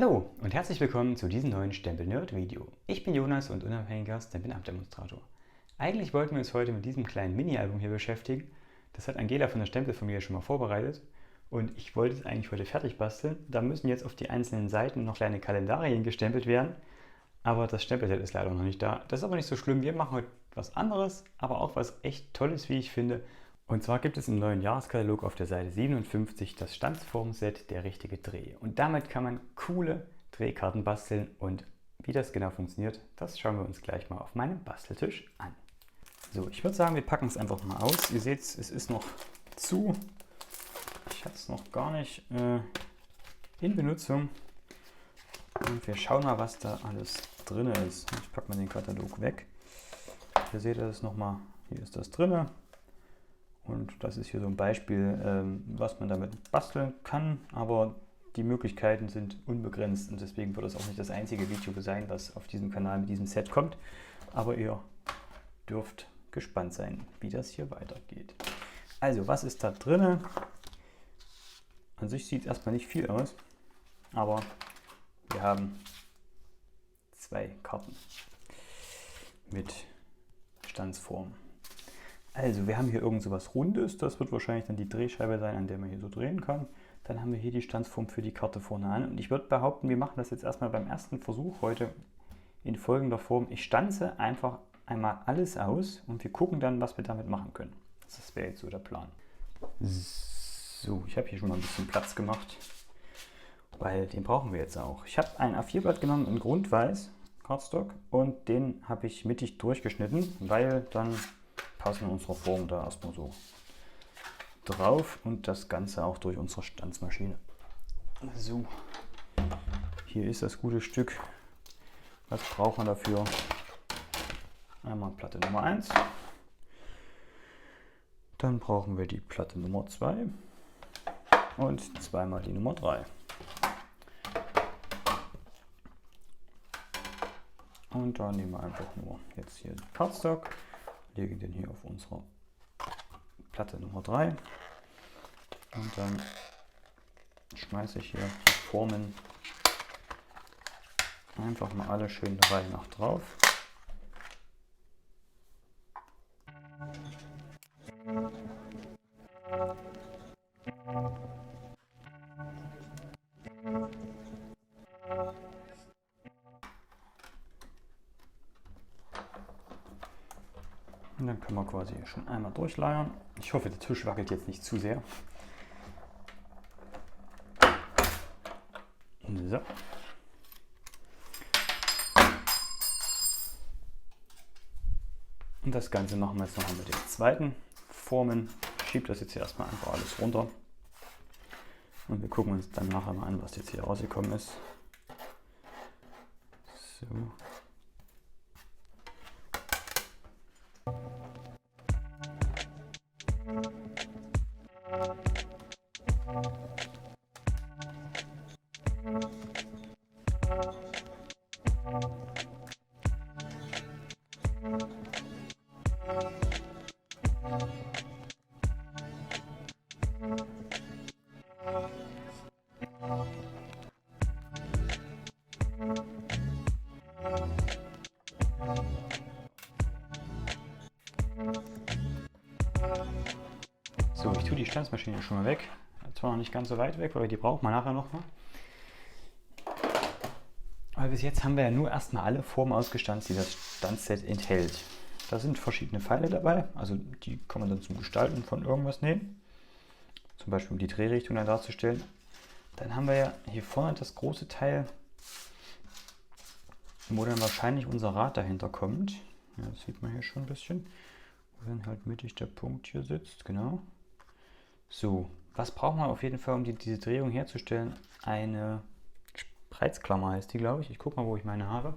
Hallo und herzlich willkommen zu diesem neuen Stempel-Nerd-Video. Ich bin Jonas und unabhängiger Stempel-Up-Demonstrator. Eigentlich wollten wir uns heute mit diesem kleinen Mini-Album hier beschäftigen. Das hat Angela von der Stempelfamilie schon mal vorbereitet und ich wollte es eigentlich heute fertig basteln. Da müssen jetzt auf die einzelnen Seiten noch kleine Kalendarien gestempelt werden, aber das Stempelset ist leider noch nicht da. Das ist aber nicht so schlimm, wir machen heute was anderes, aber auch was echt Tolles, wie ich finde. Und zwar gibt es im neuen Jahreskatalog auf der Seite 57 das Stanzformset Der richtige Dreh. Und damit kann man coole Drehkarten basteln und wie das genau funktioniert, das schauen wir uns gleich mal auf meinem Basteltisch an. So, ich würde sagen, wir packen es einfach mal aus. Ihr seht, es ist noch zu. Ich hatte es noch gar nicht in Benutzung. Und wir schauen mal, was da alles drin ist. Ich packe mal den Katalog weg. Hier seht ihr das nochmal. Hier ist das drin. Und das ist hier so ein Beispiel, was man damit basteln kann, aber die Möglichkeiten sind unbegrenzt und deswegen wird es auch nicht das einzige Video sein, was auf diesem Kanal mit diesem Set kommt. Aber ihr dürft gespannt sein, wie das hier weitergeht. Also, was ist da drin? An sich sieht es erstmal nicht viel aus, aber wir haben 2 Karten mit Stanzform. Also, wir haben hier irgend so was Rundes, das wird wahrscheinlich dann die Drehscheibe sein, an der man hier so drehen kann. Dann haben wir hier die Stanzform für die Karte vorne an und ich würde behaupten, wir machen das jetzt erstmal beim ersten Versuch heute in folgender Form. Ich stanze einfach einmal alles aus und wir gucken dann, was wir damit machen können. Das wäre jetzt so der Plan. So, ich habe hier schon mal ein bisschen Platz gemacht, weil den brauchen wir jetzt auch. Ich habe ein A4-Blatt genommen in Grundweiß, Cardstock, und den habe ich mittig durchgeschnitten, weil dann passen unsere Form da erstmal so drauf und das Ganze auch durch unsere Stanzmaschine. So, hier ist das gute Stück. Was brauchen wir dafür? Einmal Platte Nummer 1, dann brauchen wir die Platte Nummer 2 und zweimal die Nummer 3. Und da nehmen wir einfach nur jetzt hier den Cardstock, legen den hier auf unsere Platte Nummer 3 und dann schmeiße ich hier die Formen einfach mal alle schön der Reihe nach drauf. Und dann können wir quasi schon einmal durchleiern. Ich hoffe, der Tisch wackelt jetzt nicht zu sehr. So. Und das Ganze machen wir jetzt noch mit den zweiten Formen. Ich schiebe das jetzt hier erstmal einfach alles runter. Und wir gucken uns dann nachher mal an, was jetzt hier rausgekommen ist. So. So, ich tue die Stanzmaschine schon mal weg. Zwar noch nicht ganz so weit weg, weil die braucht man nachher noch mal. Aber bis jetzt haben wir ja nur erstmal alle Formen ausgestanzt, die das Stanzset enthält. Da sind verschiedene Pfeile dabei, also die kann man dann zum Gestalten von irgendwas nehmen. Zum Beispiel um die Drehrichtung dann darzustellen. Dann haben wir ja hier vorne das große Teil, wo dann wahrscheinlich unser Rad dahinter kommt. Ja, das sieht man hier schon ein bisschen. Wo dann halt mittig der Punkt hier sitzt, genau. So, was braucht man auf jeden Fall, um diese Drehung herzustellen? Eine Spreizklammer heißt die, glaube ich. Ich gucke mal, wo ich meine habe.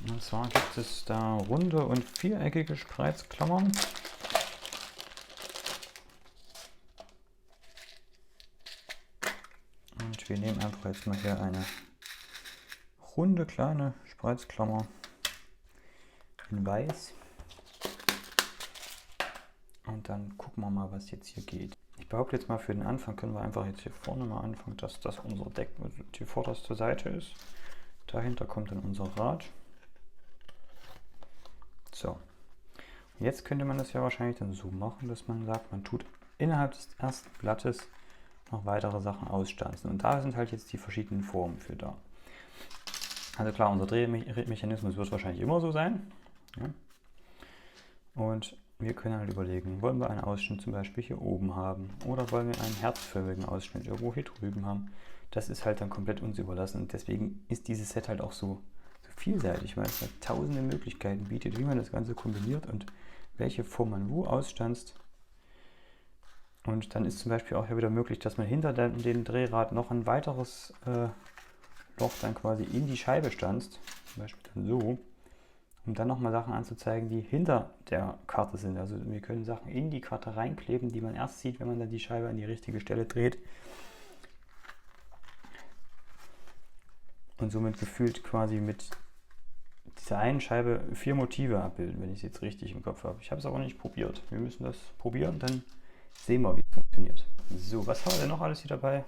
Und zwar gibt es da runde und viereckige Spreizklammern. Und wir nehmen einfach jetzt mal hier eine runde kleine Spreizklammer in weiß. Und dann gucken wir mal, was jetzt hier geht. Ich behaupte jetzt mal, für den Anfang können wir einfach jetzt hier vorne mal anfangen, dass das unser Deck, also die vorderste Seite ist. Dahinter kommt dann unser Rad. So. Und jetzt könnte man das ja wahrscheinlich dann so machen, dass man sagt, man tut innerhalb des ersten Blattes noch weitere Sachen ausstanzen. Und da sind halt jetzt die verschiedenen Formen für da. Also klar, unser Drehmechanismus wird wahrscheinlich immer so sein. Ja. Und wir können halt überlegen, wollen wir einen Ausschnitt zum Beispiel hier oben haben oder wollen wir einen herzförmigen Ausschnitt irgendwo hier drüben haben. Das ist halt dann komplett uns überlassen und deswegen ist dieses Set halt auch so vielseitig, weil es halt tausende Möglichkeiten bietet, wie man das Ganze kombiniert und welche Form man wo ausstanzt. Und dann ist zum Beispiel auch wieder möglich, dass man hinter dem Drehrad noch ein weiteres Loch dann quasi in die Scheibe stanzt, zum Beispiel dann so, um dann nochmal Sachen anzuzeigen, die hinter der Karte sind. Also wir können Sachen in die Karte reinkleben, die man erst sieht, wenn man dann die Scheibe an die richtige Stelle dreht. Und somit gefühlt quasi mit dieser einen Scheibe 4 Motive abbilden, wenn ich es jetzt richtig im Kopf habe. Ich habe es aber nicht probiert. Wir müssen das probieren, dann sehen wir, wie es funktioniert. So, was haben wir denn noch alles hier dabei?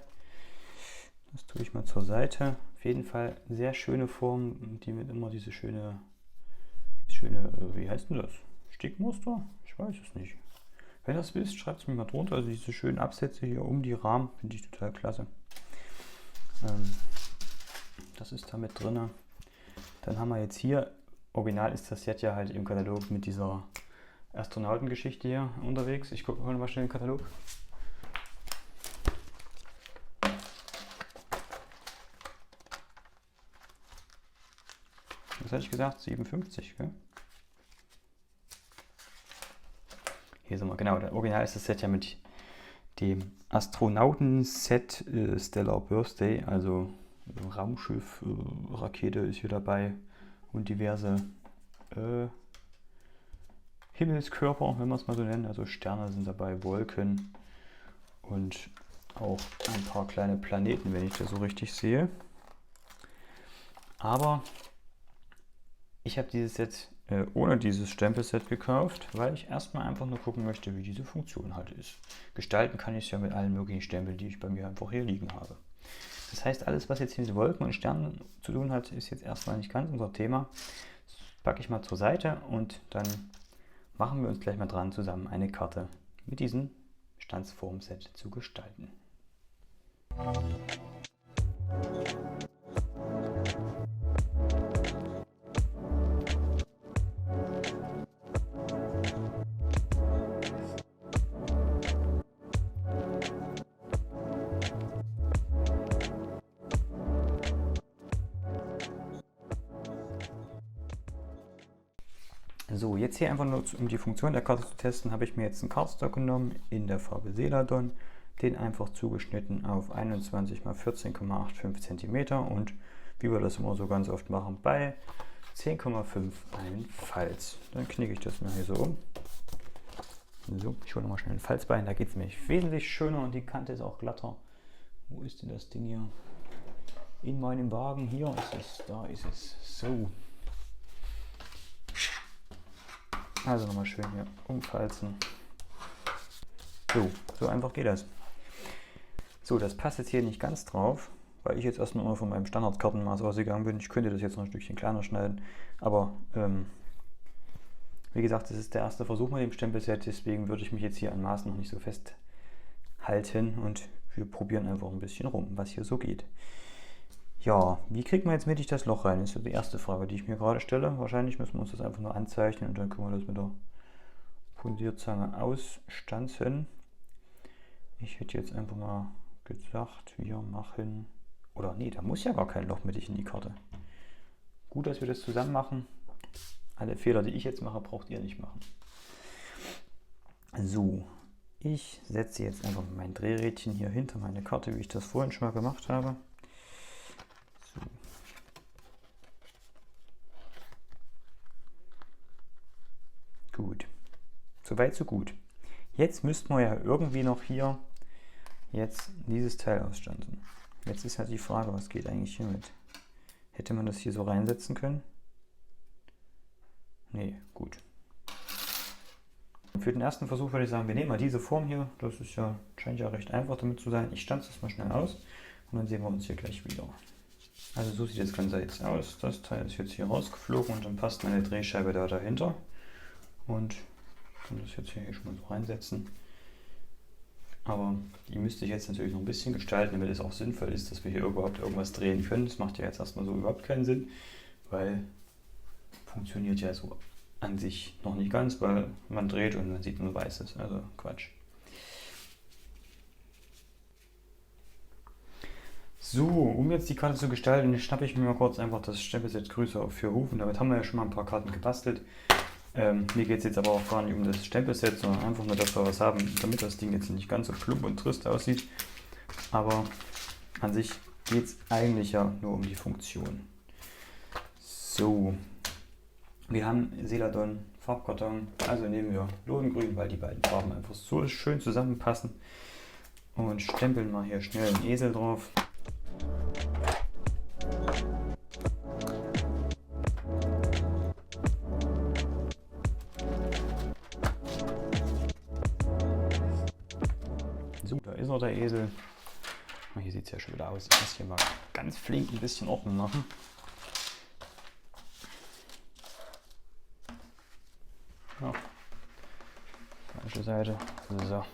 Das tue ich mal zur Seite. Auf jeden Fall sehr schöne Form, die mit immer diese schöne, wie heißt denn das? Stickmuster? Ich weiß es nicht. Wenn ihr das wisst, schreibt es mir mal drunter. Also diese schönen Absätze hier um die Rahmen finde ich total klasse. Das ist da mit drin. Dann haben wir jetzt hier, original ist das Set ja halt im Katalog mit dieser Astronautengeschichte hier unterwegs. Ich gucke mal schnell den Katalog. Was hatte ich gesagt? 57, gell? Hier sind wir, genau. Der Original ist das Set ja mit dem Astronauten-Set Stellar Birthday, also Raumschiff, Rakete ist hier dabei und diverse Himmelskörper, wenn wir es mal so nennen. Also Sterne sind dabei, Wolken und auch ein paar kleine Planeten, wenn ich das so richtig sehe. Aber ich habe dieses Set ohne dieses Stempelset gekauft, weil ich erstmal einfach nur gucken möchte, wie diese Funktion halt ist. Gestalten kann ich es ja mit allen möglichen Stempeln, die ich bei mir einfach hier liegen habe. Das heißt, alles, was jetzt hier mit Wolken und Sternen zu tun hat, ist jetzt erstmal nicht ganz unser Thema. Das packe ich mal zur Seite und dann machen wir uns gleich mal dran, zusammen eine Karte mit diesem Stanzformset zu gestalten. So, jetzt hier einfach nur, um die Funktion der Karte zu testen, habe ich mir jetzt einen Cardstock genommen in der Farbe Celadon, den einfach zugeschnitten auf 21 x 14,85 cm und wie wir das immer so ganz oft machen, bei 10,5 einen Falz. Dann knicke ich das mal hier so um. So, ich hole nochmal schnell ein Falzbein, da geht es nämlich wesentlich schöner und die Kante ist auch glatter. Wo ist denn das Ding hier? In meinem Wagen, hier ist es, da ist es. So. Also nochmal schön hier umfalzen. So einfach geht das. So, das passt jetzt hier nicht ganz drauf, weil ich jetzt erstmal von meinem Standardkartenmaß ausgegangen bin. Ich könnte das jetzt noch ein Stückchen kleiner schneiden, aber wie gesagt, das ist der erste Versuch mit dem Stempelset, deswegen würde ich mich jetzt hier an Maßen noch nicht so festhalten und wir probieren einfach ein bisschen rum, was hier so geht. Ja, wie kriegt man jetzt mittig das Loch rein? Das ist ja die erste Frage, die ich mir gerade stelle. Wahrscheinlich müssen wir uns das einfach nur anzeichnen und dann können wir das mit der Punktierzange ausstanzen. Ich hätte jetzt einfach mal gesagt, wir machen... Oder nee, da muss ja gar kein Loch mittig in die Karte. Gut, dass wir das zusammen machen. Alle Fehler, die ich jetzt mache, braucht ihr nicht machen. So, ich setze jetzt einfach mein Drehrädchen hier hinter meine Karte, wie ich das vorhin schon mal gemacht habe. So. Gut. Soweit, so gut. Jetzt müssten wir ja irgendwie noch hier jetzt dieses Teil ausstanzen. Jetzt ist halt die Frage, was geht eigentlich hiermit? Hätte man das hier so reinsetzen können? Nee, gut. Für den ersten Versuch würde ich sagen, wir nehmen mal diese Form hier. Das ist ja, scheint ja recht einfach damit zu sein. Ich stanze das mal schnell aus und dann sehen wir uns hier gleich wieder. Also so sieht das Ganze jetzt aus. Das Teil ist jetzt hier rausgeflogen und dann passt meine Drehscheibe da dahinter. Und ich kann das jetzt hier schon mal so reinsetzen. Aber die müsste ich jetzt natürlich noch ein bisschen gestalten, damit es auch sinnvoll ist, dass wir hier überhaupt irgendwas drehen können. Das macht ja jetzt erstmal so überhaupt keinen Sinn, weil funktioniert ja so an sich noch nicht ganz, weil man dreht und man sieht nur Weißes. Also Quatsch. So, um jetzt die Karte zu gestalten, schnappe ich mir mal kurz einfach das Stempelset Grüße auf 4 Hufen. Damit haben wir ja schon mal ein paar Karten gebastelt. Mir geht es jetzt aber auch gar nicht um das Stempelset, sondern einfach nur, dass wir was haben, damit das Ding jetzt nicht ganz so plump und trist aussieht. Aber an sich geht es eigentlich ja nur um die Funktion. So, wir haben Celadon Farbkarton, also nehmen wir Lodengrün, weil die beiden Farben einfach so schön zusammenpassen. Und stempeln mal hier schnell einen Esel drauf. So, da ist noch der Esel. Hier sieht es ja schon wieder aus. Ich muss hier mal ganz flink ein bisschen Ordnung machen. Ja. Falsche Seite. So.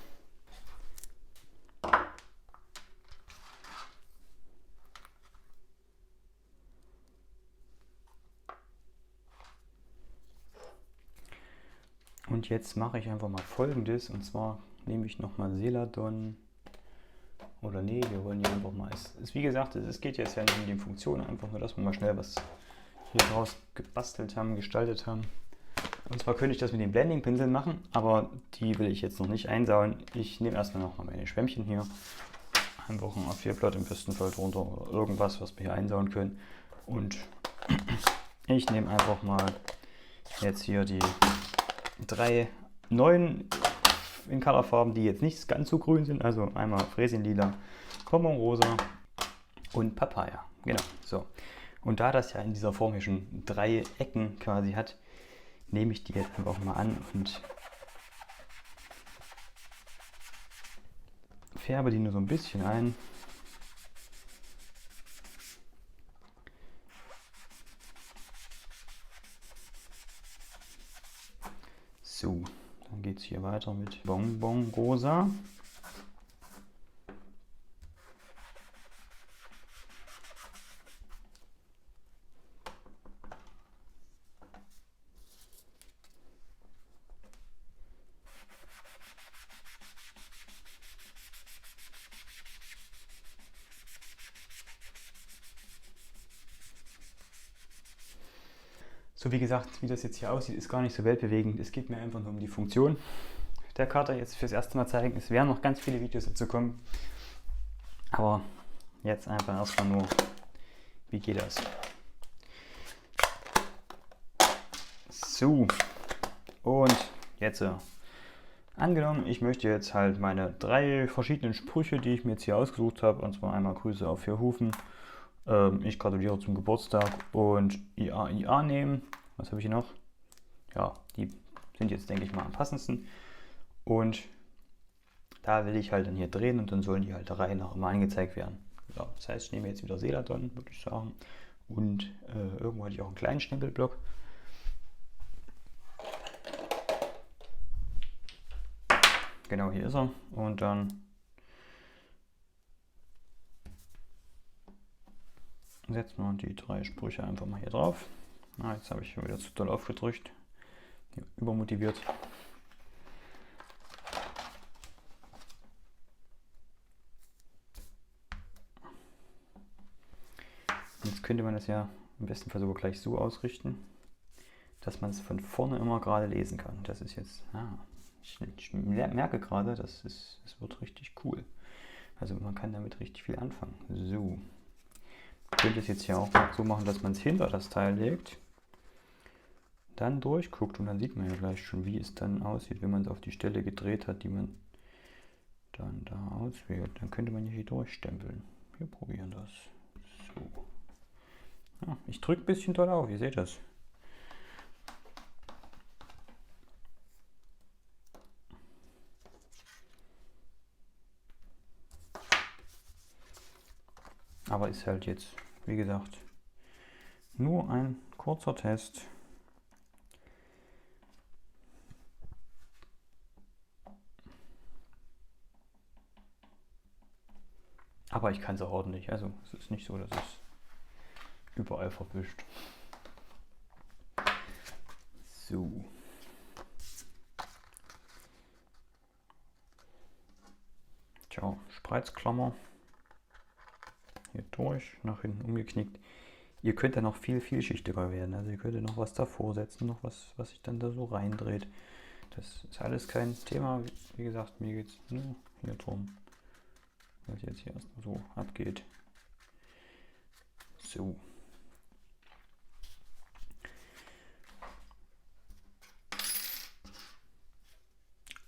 Und jetzt mache ich einfach mal Folgendes, und zwar nehme ich nochmal Celadon, oder nee, wir wollen hier einfach mal, es ist wie gesagt, es geht jetzt ja nicht um die Funktion, einfach nur, dass wir mal schnell was hier draus gebastelt haben, gestaltet haben. Und zwar könnte ich das mit den Blending-Pinseln machen, aber die will ich jetzt noch nicht einsauen. Ich nehme erstmal nochmal meine Schwämmchen hier, einfach ein A4-Blatt im besten Fall drunter oder irgendwas, was wir hier einsauen können. Und ich nehme einfach mal jetzt hier die 3 neuen in Colorfarben, die jetzt nicht ganz so grün sind, also einmal Fräsinlila, Bonbonrosa und Papaya. Genau, so. Und da das ja in dieser Form hier schon 3 Ecken quasi hat, nehme ich die jetzt einfach mal an und färbe die nur so ein bisschen ein. So, dann geht es hier weiter mit Bonbonrosa. So, wie gesagt, wie das jetzt hier aussieht, ist gar nicht so weltbewegend. Es geht mir einfach nur um die Funktion der Karte jetzt fürs erste Mal zeigen. Es werden noch ganz viele Videos dazu kommen. Aber jetzt einfach erstmal nur, wie geht das? So, und jetzt angenommen, ich möchte jetzt halt meine 3 verschiedenen Sprüche, die ich mir jetzt hier ausgesucht habe, und zwar einmal Grüße auf 4 Hufen, ich gratuliere zum Geburtstag und IA nehmen. Was habe ich hier noch? Ja, die sind jetzt, denke ich mal, am passendsten. Und da will ich halt dann hier drehen und dann sollen die halt der Reihe nach immer angezeigt werden. Ja, das heißt, ich nehme jetzt wieder Celadon, würde ich sagen. Und irgendwo hatte ich auch einen kleinen Stempelblock. Genau, hier ist er. Und dann setzen wir die 3 Sprüche einfach mal hier drauf. Jetzt habe ich wieder zu doll aufgedrückt. Übermotiviert. Jetzt könnte man das ja im besten Fall sogar gleich so ausrichten, dass man es von vorne immer gerade lesen kann. Das ist jetzt, ich merke gerade, es wird richtig cool. Also man kann damit richtig viel anfangen. So. Ich könnte es jetzt hier auch so machen, dass man es hinter das Teil legt, dann durchguckt und dann sieht man ja gleich schon, wie es dann aussieht, wenn man es auf die Stelle gedreht hat, die man dann da auswählt. Dann könnte man hier durchstempeln. Wir probieren das. So. Ja, ich drücke ein bisschen doll auf, ihr seht das. ist halt jetzt, wie gesagt, nur ein kurzer Test. Aber ich kann es auch ordentlich, also es ist nicht so, dass es überall verwischt. So. Tja, Spreizklammer. Hier durch, nach hinten umgeknickt. Ihr könnt ja noch viel vielschichtiger werden. Also ihr könnt noch was davor setzen, noch was sich dann da so reindreht. Das ist alles kein Thema. Wie gesagt, mir geht es nur hier drum, was jetzt hier erstmal so abgeht. So.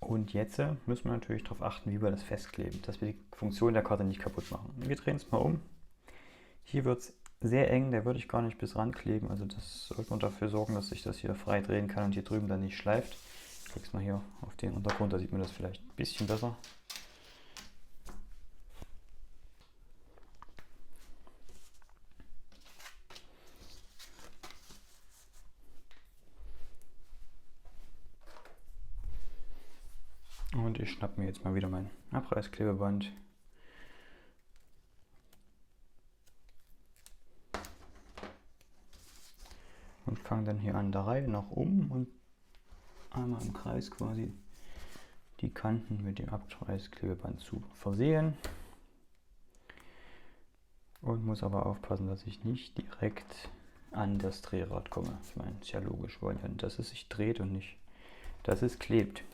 Und jetzt müssen wir natürlich darauf achten, wie wir das festkleben, dass wir die Funktion der Karte nicht kaputt machen. Wir drehen es mal um. Hier wird es sehr eng, da würde ich gar nicht bis ran kleben. Also das sollte man dafür sorgen, dass sich das hier frei drehen kann und hier drüben dann nicht schleift. Ich klicke es mal hier auf den Untergrund, da sieht man das vielleicht ein bisschen besser. Und ich schnappe mir jetzt mal wieder mein Abreißklebeband. Und fange dann hier an der Reihe nach oben und einmal im Kreis quasi die Kanten mit dem Abreißklebeband zu versehen. Und muss aber aufpassen, dass ich nicht direkt an das Drehrad komme. Ich meine, ist ja logisch, wir wollen ja, dass es sich dreht und nicht, dass es klebt.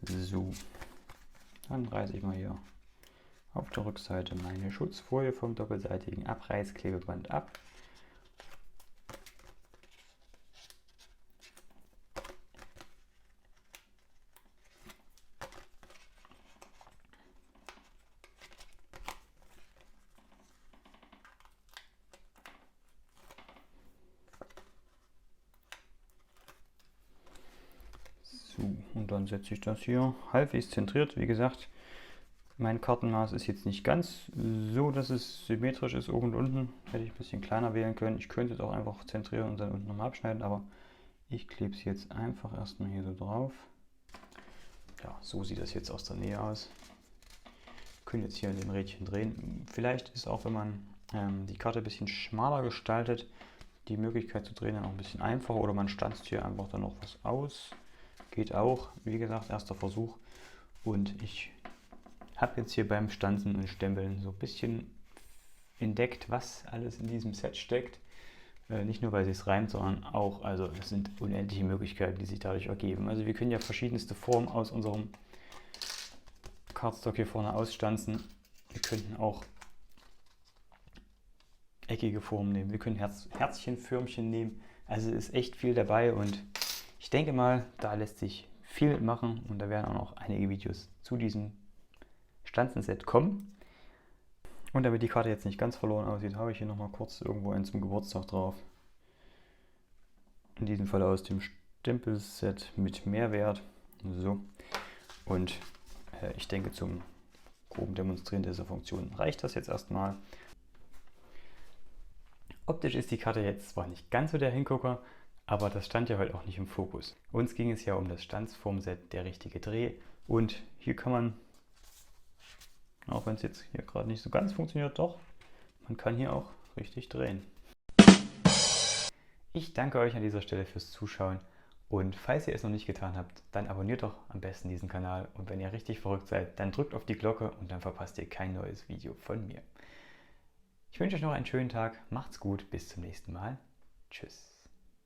So, dann reiße ich mal hier auf der Rückseite meine Schutzfolie vom doppelseitigen Abreißklebeband ab. Und dann setze ich das hier halbwegs zentriert. Wie gesagt, mein Kartenmaß ist jetzt nicht ganz so, dass es symmetrisch ist oben und unten. Hätte ich ein bisschen kleiner wählen können. Ich könnte es auch einfach zentrieren und dann unten nochmal abschneiden, aber ich klebe es jetzt einfach erstmal hier so drauf. Ja, so sieht das jetzt aus der Nähe aus. Wir können jetzt hier in dem Rädchen drehen. Vielleicht ist auch, wenn man die Karte ein bisschen schmaler gestaltet, die Möglichkeit zu drehen dann auch ein bisschen einfacher, oder man stanzt hier einfach dann noch was aus. Geht auch, wie gesagt, erster Versuch. Und ich habe jetzt hier beim Stanzen und Stempeln so ein bisschen entdeckt, was alles in diesem Set steckt. Nicht nur, weil es sich reimt, sondern auch, also es sind unendliche Möglichkeiten, die sich dadurch ergeben. Also wir können ja verschiedenste Formen aus unserem Cardstock hier vorne ausstanzen. Wir könnten auch eckige Formen nehmen. Wir können Herzchen, Förmchen nehmen. Also es ist echt viel dabei und ich denke mal, da lässt sich viel machen und da werden auch noch einige Videos zu diesem Stanzenset kommen. Und damit die Karte jetzt nicht ganz verloren aussieht, habe ich hier nochmal kurz irgendwo einen zum Geburtstag drauf. In diesem Fall aus dem Stempelset mit Mehrwert. So. Und ich denke, zum groben Demonstrieren dieser Funktion reicht das jetzt erstmal. Optisch ist die Karte jetzt zwar nicht ganz so der Hingucker, aber das stand ja heute auch nicht im Fokus. Uns ging es ja um das Stanzformset, der richtige Dreh. Und hier kann man, auch wenn es jetzt hier gerade nicht so ganz funktioniert, doch, man kann hier auch richtig drehen. Ich danke euch an dieser Stelle fürs Zuschauen und falls ihr es noch nicht getan habt, dann abonniert doch am besten diesen Kanal und wenn ihr richtig verrückt seid, dann drückt auf die Glocke und dann verpasst ihr kein neues Video von mir. Ich wünsche euch noch einen schönen Tag, macht's gut, bis zum nächsten Mal. Tschüss.